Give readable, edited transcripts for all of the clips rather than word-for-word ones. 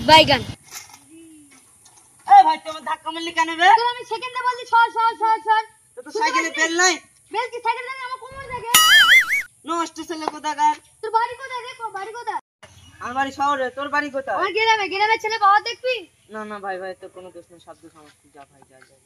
বাইগান। এই ভাই তুমি ধাক্কা মারলি কেন বে? তোর আমি সেকেন্ডে বলছি সর সর সর সর। তো সাইকেলে বেল নাই? বেল কি সাইকেল জানি আমার কোমর থেকে। নষ্ট ছেলে কোথাকার। তোর বাড়ি কোথায় রে? বাড়ি কোথায়? আমার বাড়ি শহরে, তোর বাড়ি কোথায়? আমার গ্রামে, গ্রামের ছেলে পাওয়া দেখবি? না না ভাই ভাই তোর কোনো দোষ নেই, সব দোষ আমার। যা ভাই যা যা।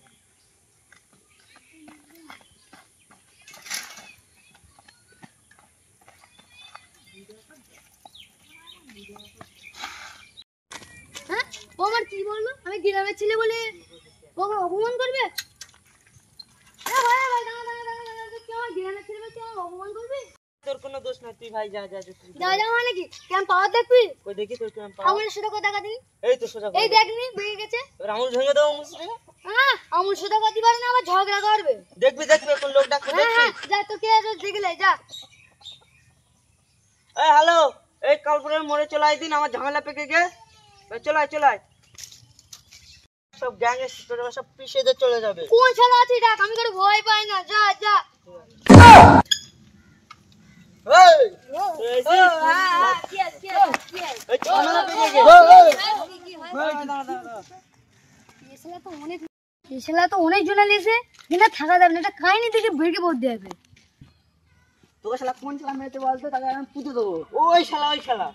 হ্যাঁ ও আমার কি বললো? আমি গ্রামের ছেলে বলে ও আমার অপমান করবে? ভাই ভাই দাঁড়া দাঁড়া দাঁড়া দাঁড়া, তুই আমার গ্রামের ছেলে বলে তুই আমার অপমান করবি? তোর কোনো দোষ নাই, তুই ভাই যা যা যা। যা যা মানে কি? কেমন পাওয়া দেখবি? কই দেখি তোর কেমন পাও। আমুল সুদা কথা কাদিন। এই তো সোজা এই দেখনি বেরিয়ে গেছে। তোর আমুল ভেঙে দাও মুসরে। হ্যাঁ আমুল সুদা কথা পারে না, আবার ঝগড়া করবে। দেখবি দেখবি কোন লোক ডাকতে হ্যাঁ দেখবি। হ্যাঁ যা তো কে আছে দেখলে যা। এই হ্যালো, এই কালপুরের মোড়ে চলে আই দিন, আমার ঝামেলা পেকে গে। চলে আয় চলে আয়। সব গ্যাং এসে তোরা সব পিষে দিয়ে চলে যাবে। কোন ছেলে আছে ডাক, আমি করে ভয় পাই না। যা যা। এই কি আছে কি আছে কি আছে? এই ঝামেলা পেকে গে। এই শালা তো অনেক জন এসে কিন্তু থাকা যাবে না, এটা কাহিনী থেকে বেরিয়ে পড়তে হবে। তোকে শালা কোন শালা মেরেছে বলতো, তাকে আমি পুঁতে দেবো। ওই শালা ওই শালা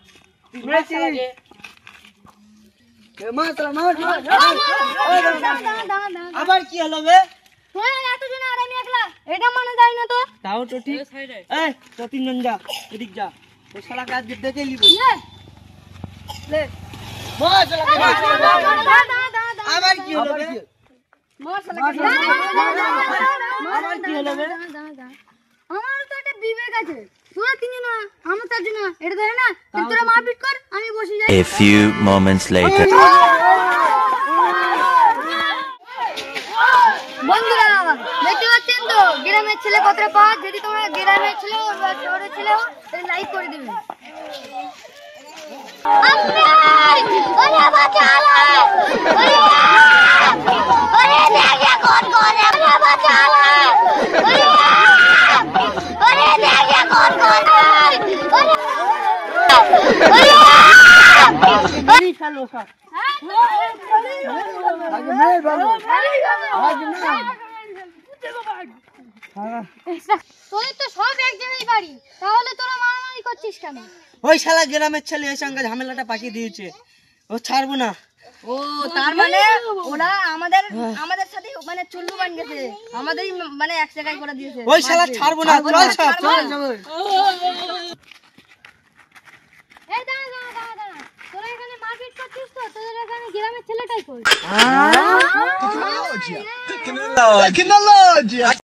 তুই মেরেছিস। মার তোরা মার। আবার কি হলো বে? এতজন আর আমি একলা, এটা মানে যায় না তো। তাও তো ঠিক। এই তো তিনজন যা, এদিক যা। ওই শালা কাজ দেখে নিব। লে মার শালা। আবার কি হলো বে? মার শালা। আবার কি হলো বে? আমার তো একটা বিবেক আছে, তোরা তিনজন না আমার চারজন না, এটা ধরে না। তোরা মারপিট কর, আমি বসে যাই। A few moments later. বন্ধুরা দেখতে পাচ্ছেন তো গ্রামের ছেলে কতটা পাওয়া। যদি তোমরা গ্রামের ছেলে বা শহরের ছেলে হও তাহলে লাইক করে দিবেন। তোদের তো সব এক জায়গায় বাড়ি, তাহলে তোরা মারামারি করছিস কেন? ওই শালা গ্রামের ছেলে এর সঙ্গে ঝামেলাটা পাকিয়ে দিয়েছে, ও ছাড়বো না। ও তার মানে ওরা আমাদের আমাদের সাথে মানে চুল্লু বান গেছে, আমাদেরই মানে এক জায়গায় করে দিয়েছে। ওই শালা ছাড়বো না, চল সব চল। এই দাঁড়া দাঁড়া দাঁড়া দাঁড়া, তোরা এখানে মারপিট করছিস তো, তোদের এখানে গ্রামের ছেলেটাই কই? Tecnologia.